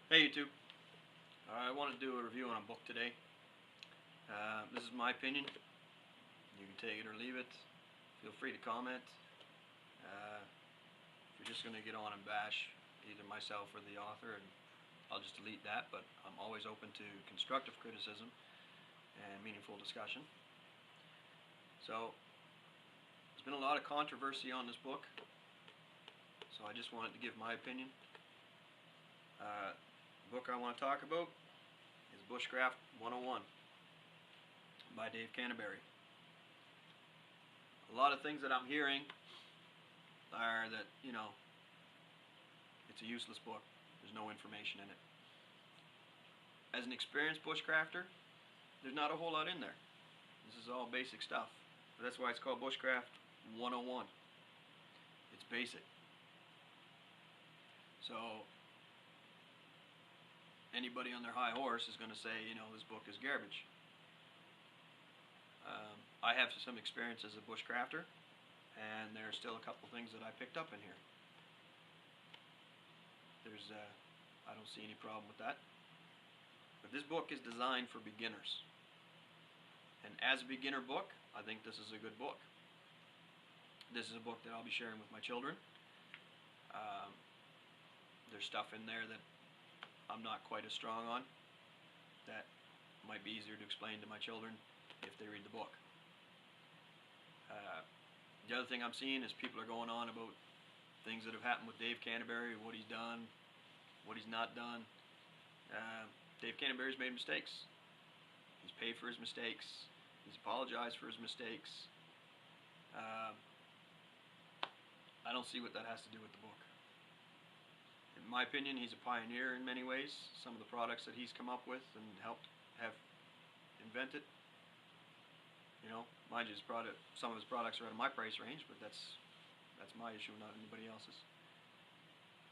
Hey YouTube, I want to do a review on a book today. This is my opinion. You can take it or leave it. Feel free to comment. If you're just going to get on and bash either myself or the author, and I'll just delete that, but I'm always open to constructive criticism and meaningful discussion. So, there's been a lot of controversy on this book, so I just wanted to give my opinion. The book I want to talk about is Bushcraft 101 by Dave Canterbury. A lot of things that I'm hearing are that, it's a useless book. There's no information in it. As an experienced bushcrafter, there's not a whole lot in there. This is all basic stuff. But that's why it's called Bushcraft 101. It's basic. So anybody on their high horse is going to say, this book is garbage. I have some experience as a bushcrafter, and there's still a couple things that I picked up in here. I don't see any problem with that. But this book is designed for beginners. And as a beginner book, I think this is a good book. This is a book that I'll be sharing with my children. There's stuff in there that I'm not quite as strong on that might be easier to explain to my children if they read the book. The other thing I'm seeing is people are going on about things that have happened with Dave Canterbury, what he's done, what he's not done. Dave Canterbury's made mistakes. He's paid for his mistakes. He's apologized for his mistakes. I don't see what that has to do with the book. In my opinion, he's a pioneer in many ways. Some of the products that he's come up with and helped have invented. Mind you, some of his products are out of my price range, but that's my issue, not anybody else's.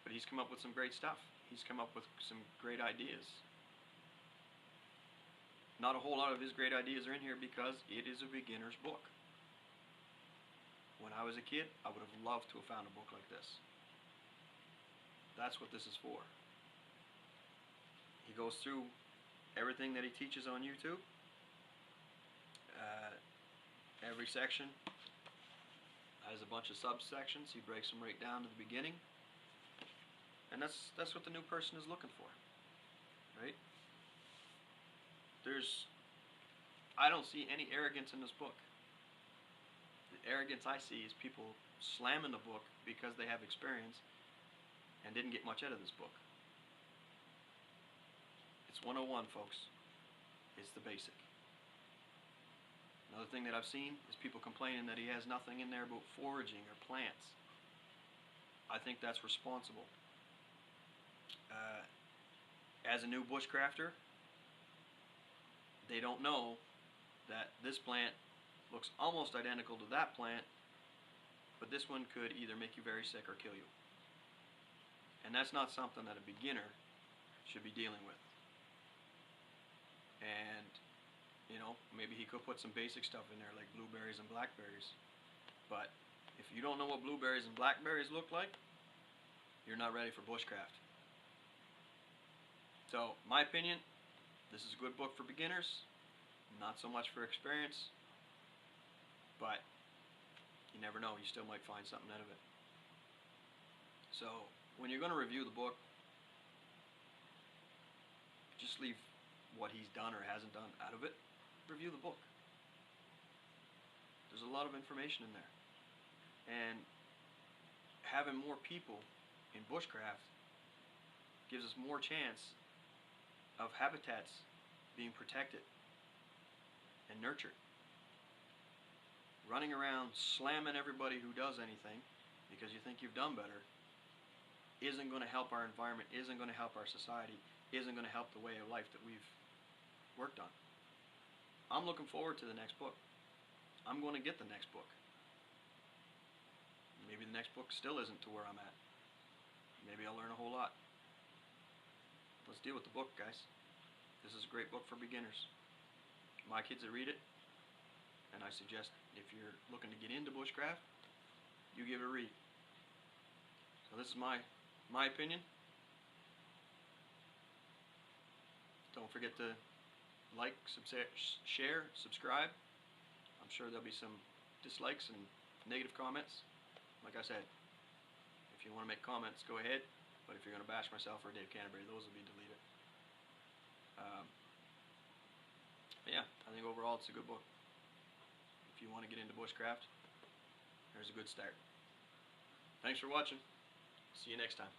But he's come up with some great stuff. He's come up with some great ideas. Not a whole lot of his great ideas are in here because it is a beginner's book. When I was a kid, I would have loved to have found a book like this. That's what this is for. He goes through everything that he teaches on YouTube. Every section has a bunch of subsections. He breaks them right down to the beginning. And that's what the new person is looking for. Right? I don't see any arrogance in this book. The arrogance I see is people slamming the book because they have experience and didn't get much out of this book. It's 101, folks. It's the basic. Another thing that I've seen is people complaining that he has nothing in there about foraging or plants. I think that's responsible. As a new bushcrafter, they don't know that this plant looks almost identical to that plant, but this one could either make you very sick or kill you. And that's not something that a beginner should be dealing with. And, maybe he could put some basic stuff in there like blueberries and blackberries. But if you don't know what blueberries and blackberries look like, you're not ready for bushcraft. So, my opinion, this is a good book for beginners, not so much for experience, but you never know, you still might find something out of it. So, when you're going to review the book, just leave what he's done or hasn't done out of it. Review the book. There's a lot of information in there. And having more people in bushcraft gives us more chance of habitats being protected and nurtured. Running around slamming everybody who does anything because you think you've done better isn't going to help our environment, isn't going to help our society, isn't going to help the way of life that we've worked on. I'm looking forward to the next book. I'm going to get the next book. Maybe the next book still isn't to where I'm at. Maybe I'll learn a whole lot. Let's deal with the book, guys. This is a great book for beginners. My kids will read it, and I suggest if you're looking to get into bushcraft, you give it a read. So this is my opinion. Don't forget to like, share, subscribe. I'm sure there'll be some dislikes and negative comments. Like I said, if you want to make comments, go ahead. But if you're going to bash myself or Dave Canterbury, those will be deleted. But yeah, I think overall it's a good book. If you want to get into bushcraft, there's a good start. Thanks for watching. See you next time.